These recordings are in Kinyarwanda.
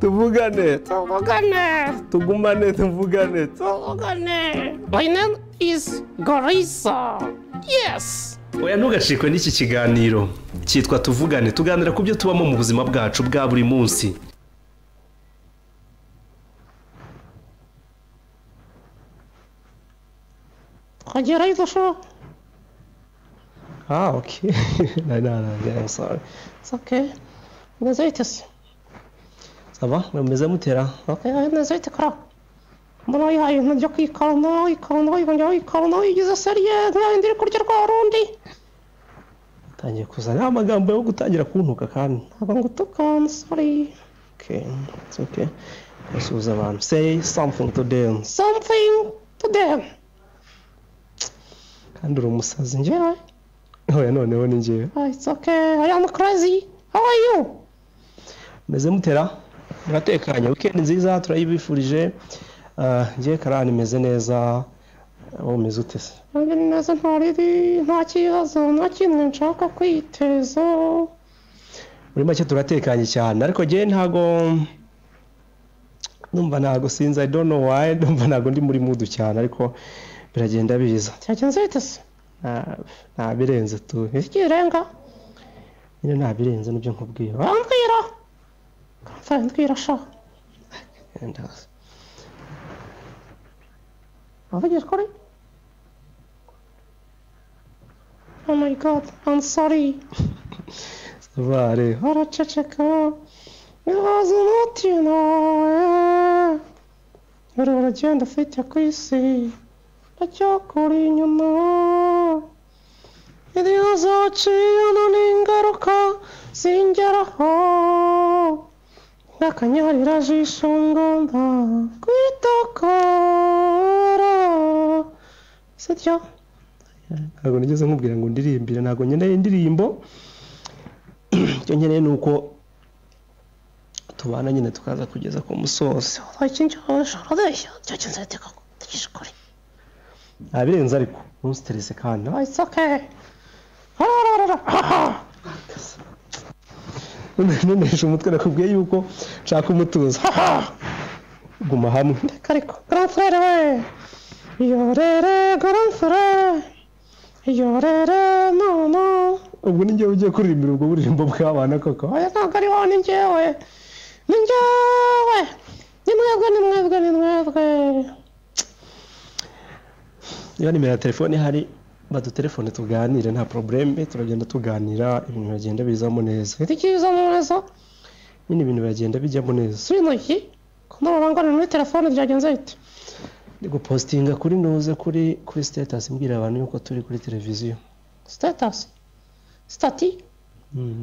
tuvugane tuvugane tugumane tuvugane tuvugane. My name is Gorissa. Yes. oya ntugacikwe n'iki kiganiro cyitwa tuvugane tuganira ku byo tubamo mu buzima bwacu bwa buri munsi. Twagerayo idashoboka. Okay. No, I'm sorry. It's okay. Nazaitis. Ça va? Mumeze mutera? Okay, nazaitis kara. Mbona yayo najya kwikarana ikarana yigize seriye ndiri kurya rwa rundi. Tangiye kuzana amagambo yo gutangira kuntuka kandi. Ntabwo ngutuka, sorry. Okay, it's okay. Basuhuza abantu. Say something to them. Something to them. Kandi uri umusazi njyewe. Oya noneho ni njyewe. It's okay. I am crazy. How are you? Meze mutera? Muratekanye. Weekend nziza turayibifurije. Ngiye karani meze neza. Wowe umeze ute se? Nanjye neza nta kibazo nta kintu nshaka kwiteza. Muri make turatekanye cyane ariko ngiye ntago sinzi, I don't know why, ndumva ntago ndi muri mood cyane ariko biragenda biza. Cyagenze bite se? Nta birenze tu. Ikirenga? Nyine nta birenze nibyo nkubwira. Wambwira? Mbwira sha. Wavugisha kuri? Oh my god, I'm sorry. Vare. Araceceka. Ibibazo umutima. Uragenda ufite ku isi. Ndacyakuri inyuma. Ibibazo uciyemo n'ingaruka zingeraho. N'akanyarira jisho ngomba kwitokora. Sityo? Ntabwo nigeze nkubwira ngo ndirimbire, ntabwo nkeneye indirimbo. Icyo nkeneye ni uko tubana nyine tukaza kugeza ku musozo. Cyagenze bite koko? Ndagishikore. Nta birenze ariko ntustresse kandi. It's okay. Nunesha umutwe nakubwiye yuko nshaka umutuzo. Guma hamwe. Ariko grand frère we. Yorere grand frère. Yorere mama. Ubwo ni njyewe ugiye kuririmbira ubwo buririmbo bw'abana koko. Oya ntabwo ari wowe, ni njyewe. Ni mwebwe. Iyo nimero ya telefone hari badutelefone tuganire nta problème, turagenda tuganira ibintu biragenda bizamo neza. Ikizamo neza? Nyine ibintu biragenda bijyamo neza. Sino iki? Kuno urangana muri telefone byagenze bite? Ndi gupostinga kuri noze kuri status mbwira abantu yuko turi kuri televiziyo. Status? Stati?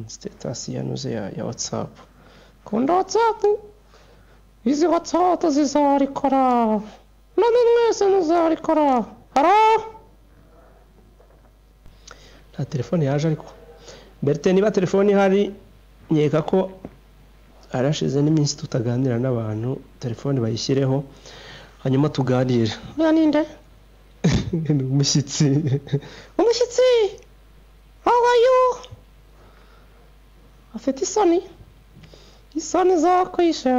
Status ya noze ya WhatsApp. Kunda WhatsApp? Izi WhatsApp zizarikora. None mwese muzarikora. Haro? Nta telefone yaje ariko. Bertin niba telefone ihari nyeka ko arashize n'iminsi tutaganira n'abantu, telefone bayishyireho hanyuma tuganire. Oya ninde? Umushyitsi. Umushyitsi? How are you? Afite isoni? Isoni zakwishe,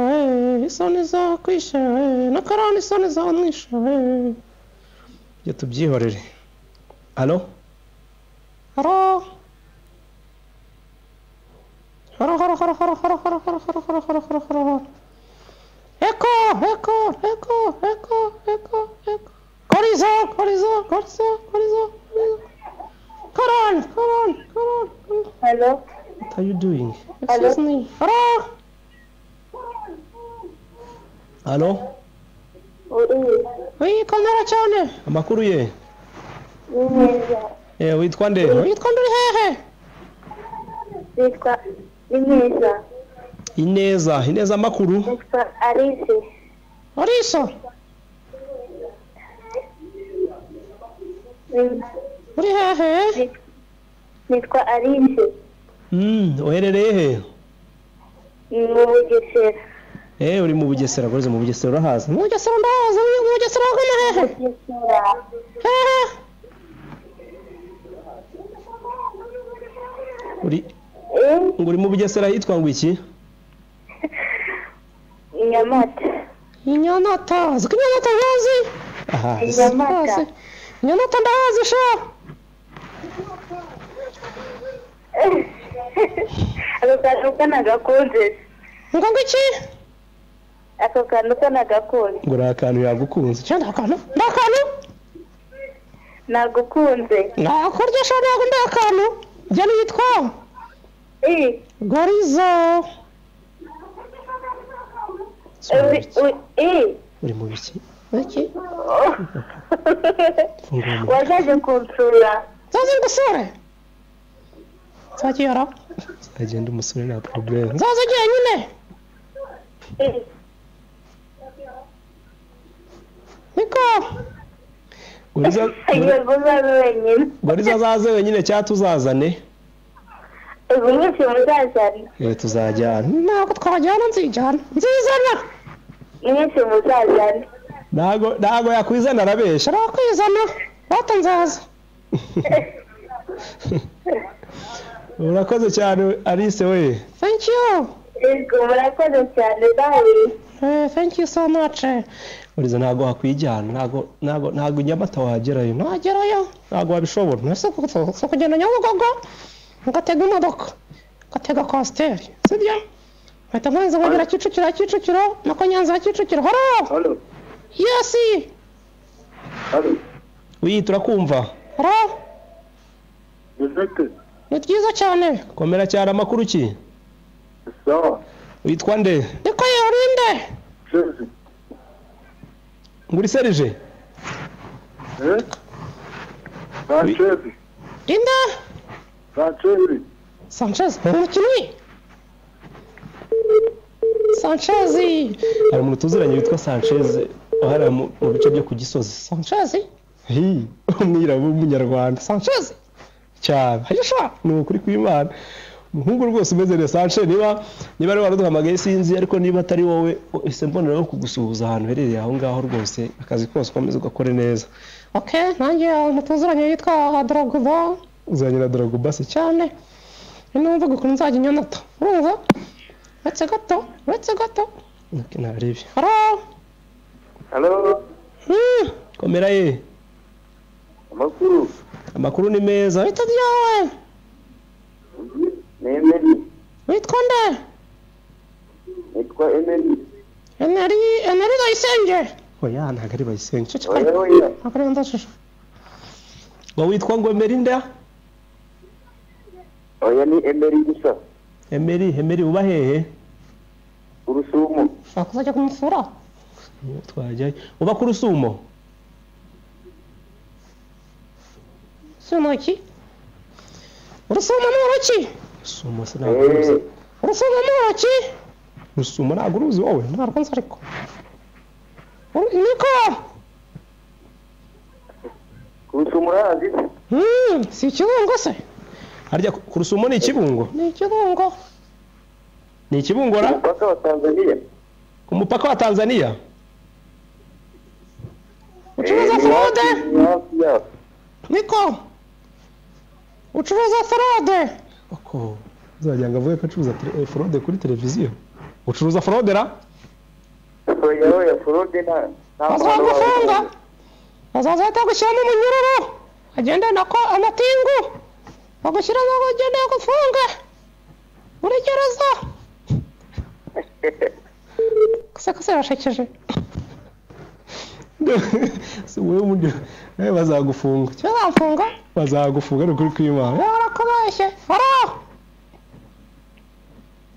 isoni zakwishe, nakarani isoni zamwishe. Yo tubyihorere. Allo? Haro? Haro. Eko. Korizo. Karan. Hello? What are you doing? Excuse me. Haro? Allo? Oui, komera cyane. Amakuru ye? Ineza. Witwa nde? Witwa nduri hehe? Witwa Ineza. Ineza amakuru? Witwa Alice. Arisa. Uri hehe? Witwa Alice. Uherereye he? Mu Bugesera. Uri mu Bugesera, goze mu Bugesera urahaza? Mu Bugesera ndahaza, mu Bugesera agana hehe? Bugesera. Hehe. Uri mu Bugesera hitwa ngo iki? Nyamata. Inyamata. Uzi ko Inyamata bazi? aha Nyamata. Inyamata ndahazi sha. Ako kantu kanagakunze. Ngo iki? Ako kantu kanagakunze. ngo uri akantu yagukunze Cyanda akantu. Nagukunze. Nakurya sha ntabwo ndakantu. Jya nitwa Gorizo. uri mu biki Iki? fungura Wazaje kunsura. Zaze ngusure. Zakiyara. agenda umusore nta problem Zaze nyine. Niko. Yego uzabe wenyine. Goriza azaze wenyine cyangwa tuzazane Ubu mwese muzazana. tuzajyana Ntabwo twajyana nzijyana. Nzizana. Mwese muzazana. ntago yakwizana arabeshya Arakwizana. Bata nzaza. urakoze cyane Alice we Thank you. Yego murakoze cyane bye. Thank you so much. Goriza ntago hakwijyana ntago Nyamata wagerayo Nagerayo. ntago wabishobora So kugenda Nyabugogo. Ngatega imodoka. Ngatega Coaster. Sibyo? Mpita nkomeza nkagera Kicukiro nako Nyanza Kicukiro. Halo. Yes. Halo. wi turakumva Halo. Muzete. Ni byiza cyane. komera cyane amakuru ki Sawa. witwa nde Niko yorinde. Chezi. nguri Serge Sanchez. Inde. Sanchez. Sanchez. Umukinnyi. Sanchez. hari umuntu tuziranye witwa Sanchez ahari mu bice byo ku Gisozi Sanchez. umwirabura w'umunyarwanda Sanchez. cyane Ayisha. ni ukuri kw'Imana umuhungu rwose umeze neza Sanchez niba ari waruduhamagaye sinzi ariko niba atari wowe ese mboneraho kugusuhuza ahantu herereye aho ngaho rwose akazi kose ukomeze ugakore neza Okay, nanjye mutuzuranye yitwa Drogba. uzanyira Drogba se Cyane. Numva ukuntu nzajya Nyamata. Urumva? Uretse gato. narebe Halo. Halo. komera ye amakuru ni meza Witwa ryawe. Emeli. Witwa nde? Nitwa Emeli. Eneri Dayisenge. oya ntago ari Bayisenge Oya. Akari ndashusha. ngo witwa ngo Emerinda Oya ni Emeli gusa. Emeri uba hehe Urusumo. Akuzajya kumusura. twajyayo uba ku Rusumo Sunoki. Urusumo n'uruki. Rusumo se ntabwo uruzi Urusumo n'uruki. Rusumo ntabwo uruzi wowe Ntabwo nzi ariko. Niko. Urusumo urazi? Si ikibungo se. harya ku Rusumo ni ikibungo Ni ikibungo. ni ikibungo ra Umupaka wa Tanzania. ku mupaka wa Tanzania Ucuruza fraude. Niko. Ucuruza fraude. Oko uzajya ngo avuge ko acuruza fraude kuri televiziyo ucuruza fraude ra Oya fraude na. Bazagufunga. Bazazahita gushyiramo umunyururu. Agenda nako amatingu. Bagushyiramo bagenda gufunga. Muri gereza. Kase rashekeje. si wowe undi nawe bazagufunga Cyazamfunga. bazagufunga ni ukuri kw'Imana Yarakubeshye. Haro.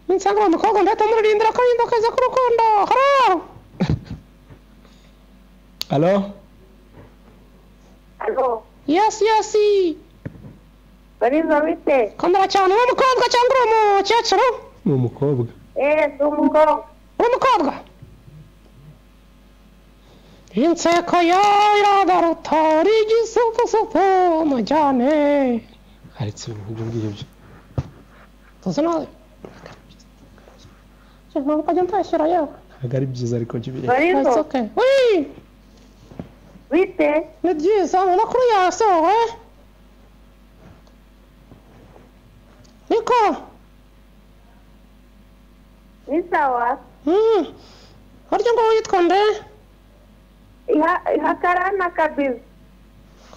Nsanga umukobwa ndahita muririmbira ko yindokaza ku rukundo. Haro. Halo Halo. Yes. Bariza bite? Kamera cyane w'umukobwa cyangwa uri umukecuru? ni umukobwa Ndi umukobwa. Uri umukobwa? Inseko yawe iradaruta uri igisupusupu mujyane. haretse ibintu ngibyo Tuzi nawe. Ntabwo ukajya ntashyira yewe. ntabwo ari byiza ariko jya ubireka It's Bariza. okay. Oui. Bite? Ni byiza amakuru yase wowe. Niko. Ni sawa. harya ngo witwa nde Hakarana kabizi.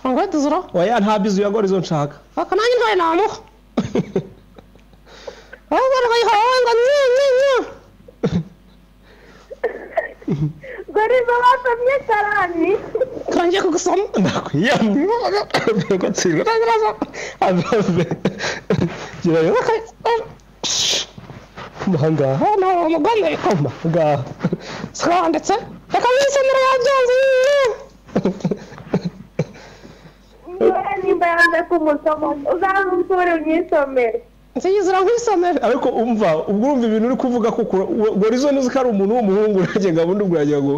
kangwe tuzura oya nta bizu ya gorizo nshaka aka nanjye ntaye namuha ahubwo nkayihawe ngo nye Gorizo basomye karani. karangiye kugusoma ndakwiyamye ko tsirwa ababe kirayo mahanga hano umugome mahanga swanditse reka wisomera yabyanze Nimba yanze kumusoma uzamukure unyisomere. nziyizira nkwisomera ariko umva ubwo urumva ibintu uri kuvuga ko gorizo nuzi ko ari umuntu w'umuhungu urage gabundi ubwiragira ngo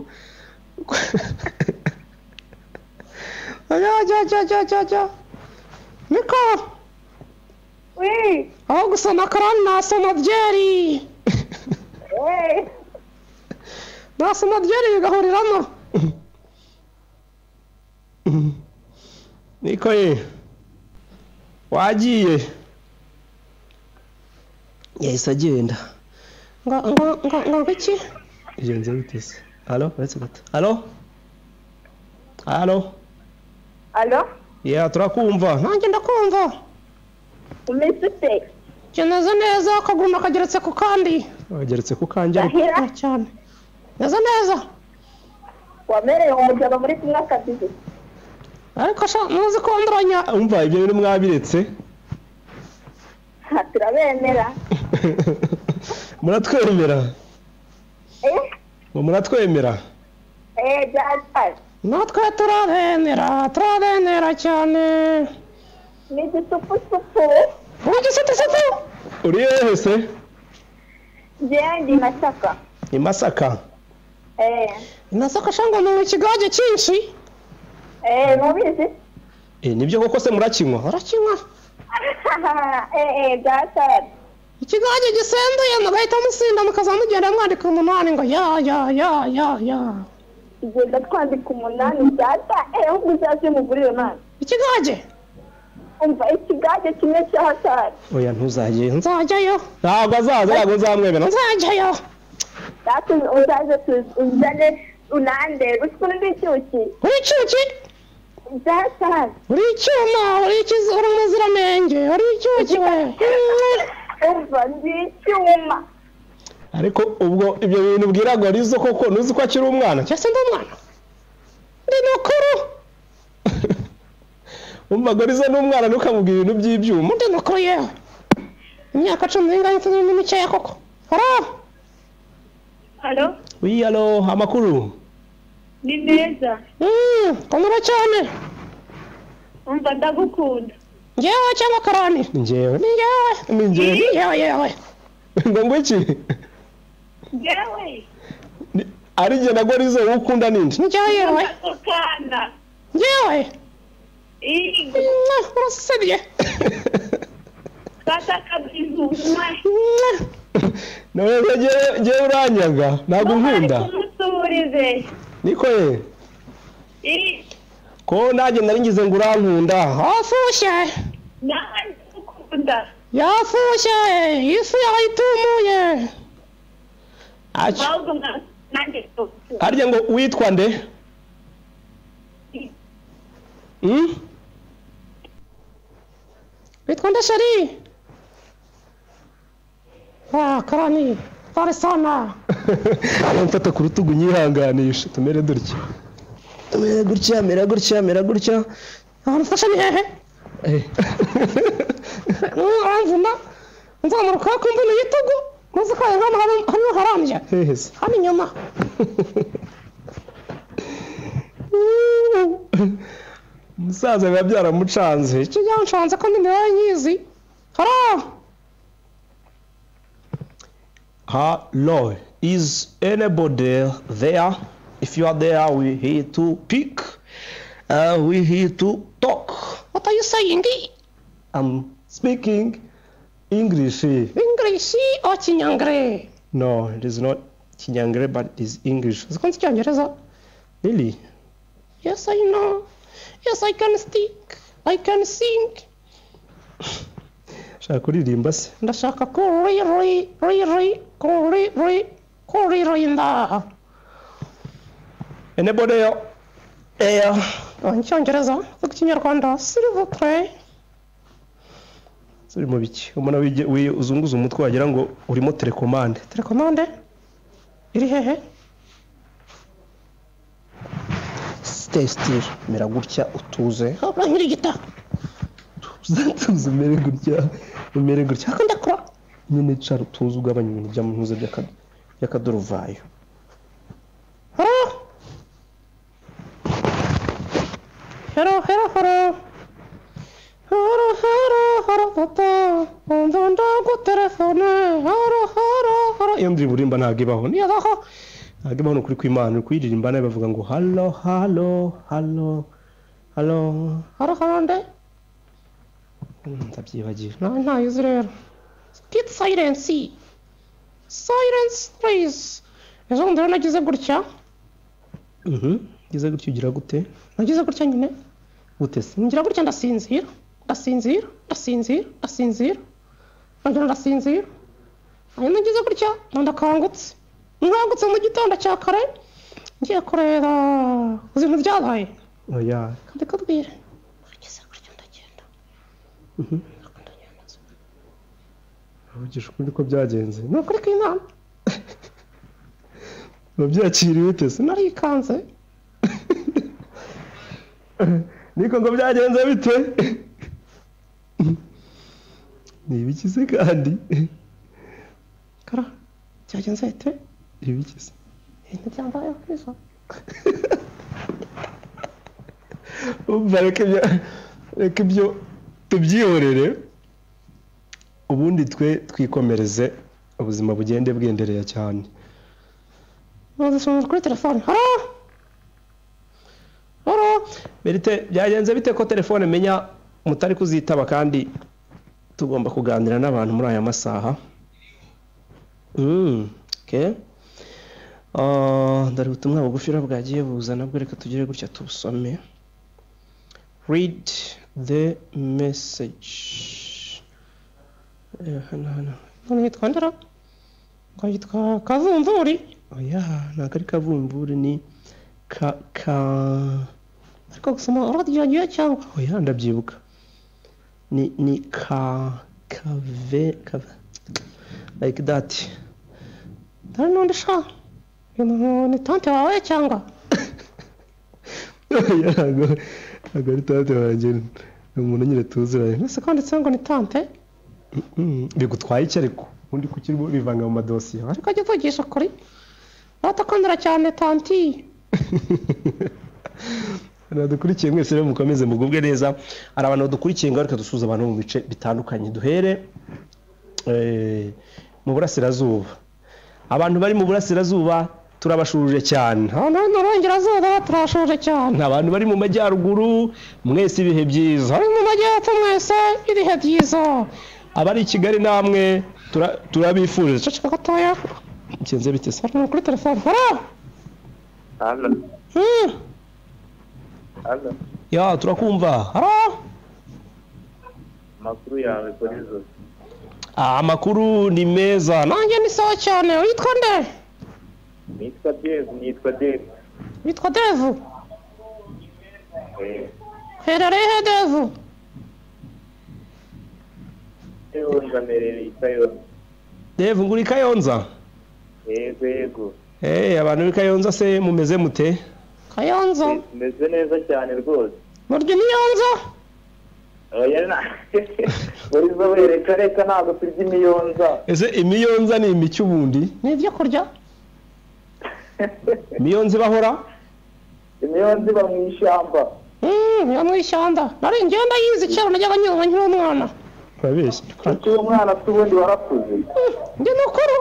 ajya Miko Oui. aho gusoma karani nasoma byeri nasoma byeri bigahuriramo niko ye wagiye yahise agenda ngo iki igenze bite se halo uretse gato halo Alo? ya turakumva nanjye ndakumva Umeze ute? neza neza akaguma kageretse ku kandi wageretse ku kanjye Ahira? cyane neza Wamereye umugabo muri kumwe akabizi. ariko muzi ko nduranya umva ibyo bintu mwabiretse Turabemera. muratwemera muratwemera Byatari. natwe turabemera cyane Ni igisupusupu. igisupusupu uri hehe se Njyewe ndi Masaka. i Masaka Masaka shanga mu kigage cyinshi Mubizi? nibyo koko se murakinywa urakinywa Byatari. ikigage gisenduye mugahita musinda mukazamugenda mwandika umunani ngo ya Igenda twandika umunani byata ahubwo uzaze mugurire mani. ikigage Umva ikigage kimwe cy'ahatari. oya ntuzajye nzajyayo ntabwo azaza ntabwo nzamwemera nzajyayo Datu uzaze tuzane unande usikuru n'icyuki. uri icyuki Byatari. uri icyuma uri umuziranenge uri icyuki we Umva ndi icyuma. ariko ubwo ibyo bintu ubwira gorizo koko nuzi ko akiri umwana cyase ndi umwana ndi mukuru umva gorizo ni umwana ntukamubwira ibintu by'ibyuma ndi mukuru yewe imyaka 10 n'ingana n'imikeya koko Alo? wi alo amakuru Ni neza. komera cyane Umva ndagukunda. ngewe cyangwa karani njyewe ni ngewe yewe ngo ngwiki Yewe. ari jye na gorizo ukunda ninde ni ngewe yewe Ukanda. ngewe Ingo. urasebye Kata kabizu. nawe jyewe uranyaga ntabwo nkunda Kumusurize. niko ye ko nanjye nari ngize ngo urankunda afushye Ndagukunda. yafushye ifu yayitumuye Ahubwo nanjye harya ngo witwa nde witwa nde sheri karani pare sana mfata ku rutugu nyihanganisha tumere dutya mera gutya ahantu ufashe ni hehe mvuma nzamuruka ku mbuno y'itugu muzi ko hano harambye hehe se hano inyuma umusaza biba byaramucanze icyo byanshanze ko n'imibare nyizi hello is anybody there if you are there we here to pick we here to talk what are you saying I'm speaking English or kinyangre no it is not Kinyangre but it is English zikunze icyongereza really yes I know yes I can speak I can sing shaka kuririmba se ndashaka kuririnda enable air Icyongereza vuga Ikinyarwanda s'il vous plaît. suri mu biki umwana uzunguza umutwe wagira ngo urimo telecommande iri hehe? stay still mera gutya utuze Nkiri gita tuze mere gutya ndakora nyine cara utuze ugabanya ibintu by'amuhuze by'akaduruvayo Hello papa ndonda go telefone iyo ndi burimba ntago ibaho yabaho ntago ibaho kuri kw'Imana kuyiririmba nayo bavuga ngo hello nde ndabyibagiye ntayizi rero keep silence please ejo bundi rero nagize gutya gize gutya ugira gute nagize gutya nyine gute se ngira gutya ndasinzira hanyuma nagize gutya ndakangutse mu gitondo cya kare ngiye kureba ibintu byabaye oya kandi kabwire nagize gutya ndagenda uvugisha ukuri ko byagenze ni ukuri kw'Imana wabyakiriye ute se narikanze niko ngo byagenze bite ni ibiki se kandi kara byagenze bite ibiki se ntibyambayeho neza umva reka ibyo tubyihorere ubundi twe twikomereze ubuzima bugende bwendereye cyane nuzisoma kuri telefone Berite byagenze bite ko telefone menya mutari kuzitaba kandi tugomba kuganira n'abantu muri aya masaha okay ndari ubutumwa bugufi bwagiye buza nabwo reka tugire gutya tubusome read the message hano nitwa ndara ngo yitwa Kavumvuri oya ntabwo ari Kavumvuri ni ariko gusoma uradiyo cyangwa oya ndabyibuka ni kave like that dore n'undi sha ni tante wawe cyangwa oya ntabwo ari tante wanjye ni umuntu nyine tuziranye mbese kandi ngo ni tante bigutwaye iki ariko ubundi kuki bivanga mu madosiye ariko ajya uvugisha kuri batakondera cyane tanti dukurikiye mwese rero mukomeze mugubwe neza hari abantu badukurikiye ngo reka dusuze abantu mu bice bitandukanye duhere mu burasirazuba abantu bari mu burasirazuba turabashuje cyane abantu n'urengerazuba turashuje cyane abantu bari mu majyaruguru mwese ibihe byiza bari mu majyepfo mwese ibihe byiza abari i Kigali namwe turabifuje ceceka gatoya ikenze bite se kuri telefone Halo. Halo. ya turakumva Makuru yawe kuri zo. amakuru ni meza nanjye ni sawa cyane witwa nde Nitwa Dave. witwa Dave herereye he Dave Kayonza merere Kayonza. Dave nguri Kayonza Yego. abantu b'i Kayonza se mumeze mute Kayonza Meze neza cyane rwose. murya imiyonza Oya na. Buri zo reka ntabwo turya imiyonza. ese imiyonza ni imiki ubundi ni ibyo kurya imiyonza ibahora Imiyonza iba mu ishyamba. yo mu ishyamba nari ngenda yizi kera najyaga nyuma nkiri umwana urabeshya Ati umwana tubundi warakuze. ndi mukuru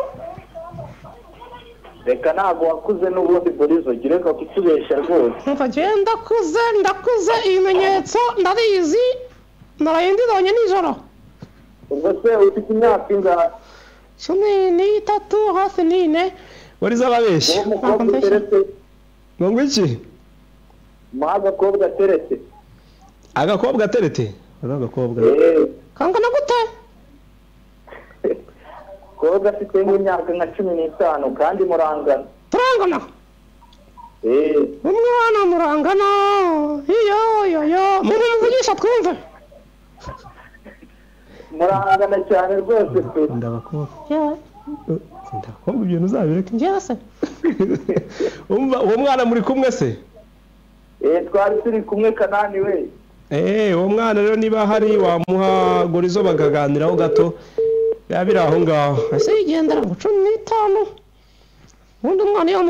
Reka ntabwo wakuze n'ubundi burizo gireka kutubesha rwose. nkagenda ndakuze ibimenyetso ndabizi naraye ndibonye nijoro Ubwo se ufite imyaka ingahe? 13 hafi 4 wariza ababeshya Uwo mukobwa uteretse. ngo iki Agakobwa ateretse. agakobwa aterete agakobwa kangana gute Koga afite nk'imyaka nka 15 kandi murangana. turangana umwana murangana iyo muvugisha twumve. murangana cyane rwose pe. ndabakobwa ibintu uzabireke njyewe se umva uwo mwana muri kumwe se? twari turi kumwe Kanani we. uwo mwana rero niba hari wamuha Gorizo bakaganiraho gato yabira aho ngaho. ese yigendera ngo 15 ubundi umwana iyo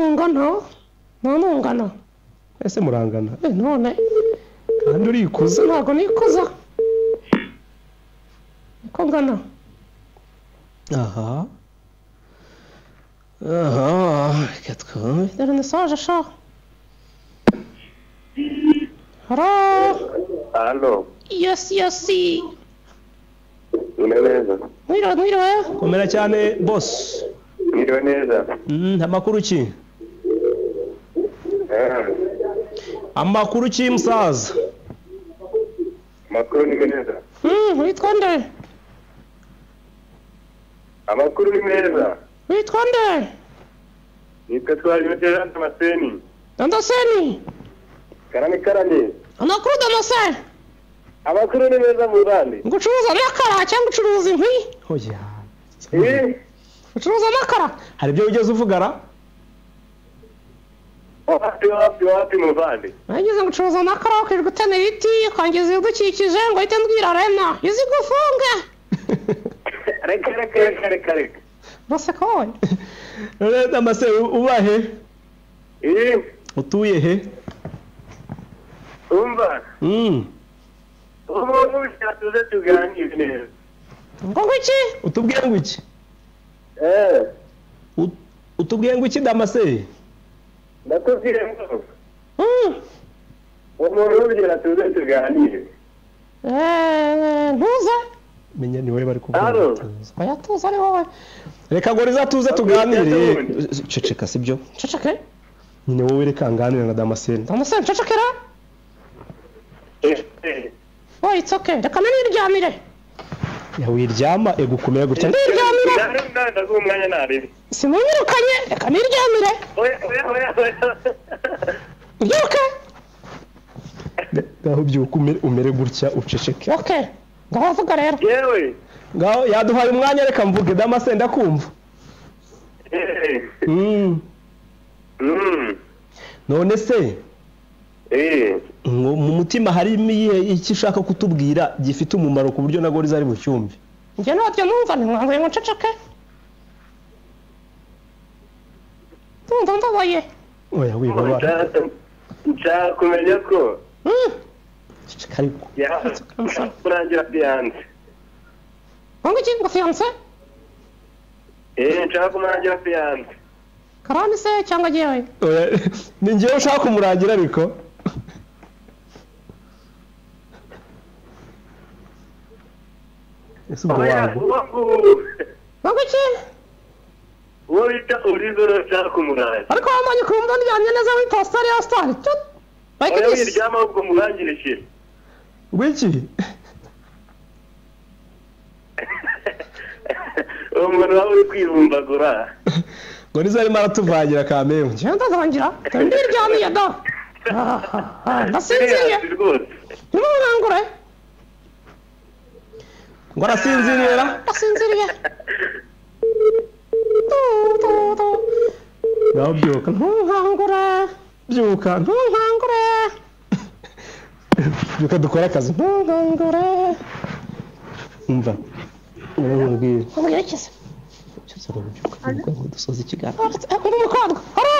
mungana ese murangana none kandi urikuza? ntabwo nikuza ko ngana. aha katwa dore message sha. Halo. Yes. Neza. Mwiriwe. komera cyane boss. Mwiriwe neza. Amakuru ki? Amakuru ki musaza? Amakuru ni meza. Witwa nde? Amakuru ni meza. Witwa nde? Nitwa Twajimete Damascene. Damascene. Karani. Amakuru Damascene. Amakuru ni meza muzandi. Ngucuruza amakara cyangwa ucuruza inkwi? Oya. Ucuruza amakara? Hari ibyo ugeze uvugara? Wapi muvandi? Nagize ngucuruza amakara ukiri gutema ibiti ukangiza ibidukikije ngo uhite mbwira Rema izi gufunga. Reka. Bose kowe. Rero Damascene ubahe? Utuye he? Umva. Umuntu ushatuze tuganire neza. Ngo iki? Utubwiye ngo iki? Utubwiye ngo iki Damascene? Ndatubwiye ngo. Umuntu ushatuze tuganire. Ntuze? Menya ni wowe bari kuvuga. Oya tuze ari wowe. Reka Gorizo tuze tuganire. Ceceka sibyo? Ceceke? Nyine wowe reka nganire na Damascene. Damascene cecekera? It's okay. Reka niryamire. Yawiryama egukomera gutya. Niryamire. Ndaguha umwanya narebe. Simunyirukanye. Reka niryamire. Oya. Byuka. Ngaho byuka umere gutya uceceke. Okay. Ngaho vuga rero. Yewe. Ngaho yaduhaye umwanya reka mvuge Damascene ndakumva. None se mu mutima harimo iki ushaka kutubwira gifite umumaro ku buryo na Gorizo ari bucyumve? Njye ntabyo numva ntimwanguye ngo nceceke. Tumva mbabaye. Oya wibabara. Nshaka kumenya ko Ceceka ariko. kurangira fiyanse. Ngo iki ngo fiyanse? Nshaka kumurangira fiyanse. Karani se cyangwa jewe? Oya ni njyewe ushaka kumurangira ariko. Ese ubwo wangu. Ngo iki? Wowe bita Gorizo nshaka kumurangira. Ariko wamanye kumva ndyamye neza muri postal ya Star. Oya wiryama ubwo murangirishije. Ngwiki? Umuntu wawe uri kwivumbagura. Gorizo arimo aratuvangira kamemwe. Cyenda zangira. Ndyamye da. Nasinziriye. Ntimurangure. Ngo arasinzirira? Nasinziriye. Ngaho byuka. Ntunkangure. Byuka. Ntunkangure. Byuka dukora akazi. Ntunkangure. Umva. Urabwira. Mugerekeze. Cyose arabyuka ngo dusoze ikiganiro. Umukobwa. Haro.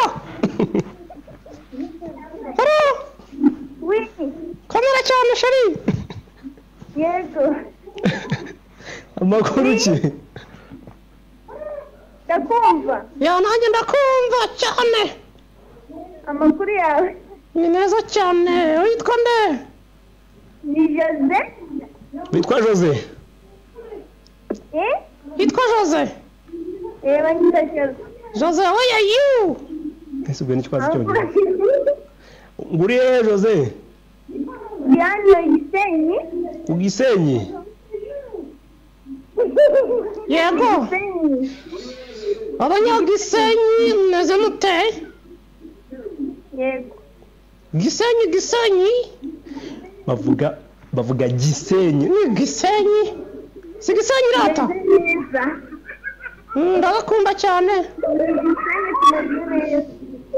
Oui. Kamera cyane shari. Yego. Amakuru ki? Ndakumva. Ya nanjye ndakumva cyane. Amakuru yawe. Ni neza cyane. Witwa nde? Ni Jose. Witwa Jose? Witwa Jose? Banyita Jose. Jose, where are you? Ese ubwo nicyo bazi cyongereza. Nguriye Jose? Diana Gisenyi. Ugisenyi? Yego. Abanyagisenyi meze mute? Gisenyi bavuga Gisenyi. Gisenyi si Gisenyi rata ndagakunda cyane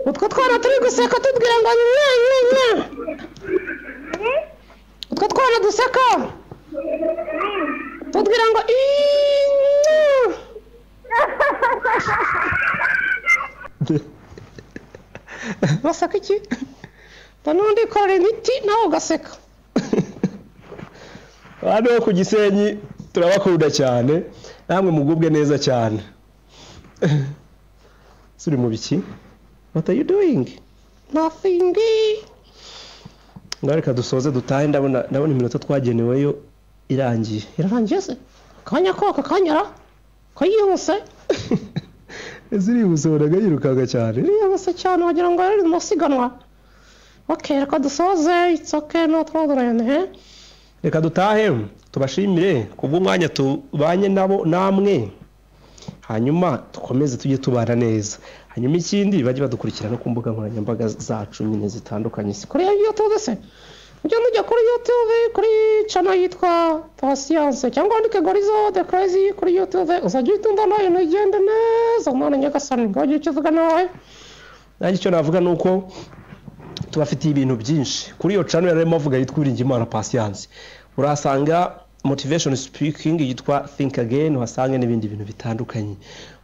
utwo twana turi guseka tubwira ngo utwo twana duseka tubwira ngo baseka iki n'undi korera imiti nawe ugaseka. Hano ku Gisenyi turabakunda cyane namwe mugubwe neza cyane. Suri mu biki? What are you doing? Nothing. Ngareka dusoze dutahe ndabona iminota twageneweyo irangiye. Irarangiye se? Kanya koka kanyara? Kayihuse? Zirihuse bonaga yirukaga cyane. Yihuse cyane wagira ngo ari mu siganwa. Okay, reka dusoze. It's okay, no problem, Reka dutahe tubashimire kubw'umwanya tubanye nabo namwe. Hanyuma dukomeze tujye tubana neza. Hanyuma ikindi bajye badukurikirana ku mbuga nkoranyambaga zacu nyine zitandukanye. Kuri YouTube se? Ujya kuri YouTube kuri channel yitwa Patience cyangwa andike Gorizo the Crazy kuri YouTube uzajya utumva nayo nigende neza mwana nyagasani ngaje kivuga nawe. Nanjye icyo navuga nuko tubafitiye ibintu byinshi kuri iyo channel yarimo avuga yitwa Uwiringiyimana Patience. Urasanga motivation speaking yitwa Think Again, wasanga n'ibindi bintu bitandukanye.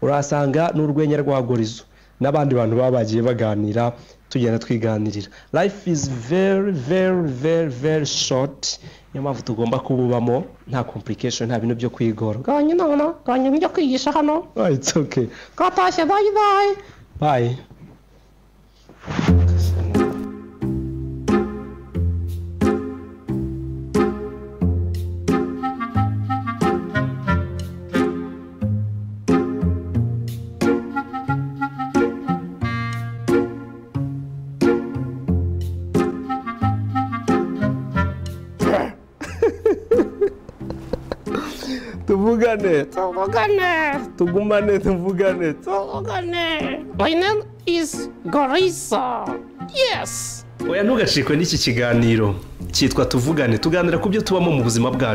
Urasanga n'urwenya rwa Gorizo n'abandi bantu babagiye baganira tugenda twiganirira. Life is very very very very short. Niyo mpamvu tugomba kububamo nta complication, nta bintu byo kwigora. Ganye njya kwigisha hano. It's okay. Katashye bye. Bye. Tugumane. My name is Gorizo. Yes. Oya ntugacikwe n'iki kiganiro cyitwa Tuvugane, tuganira ku byo tubamo mu buzima bwacu.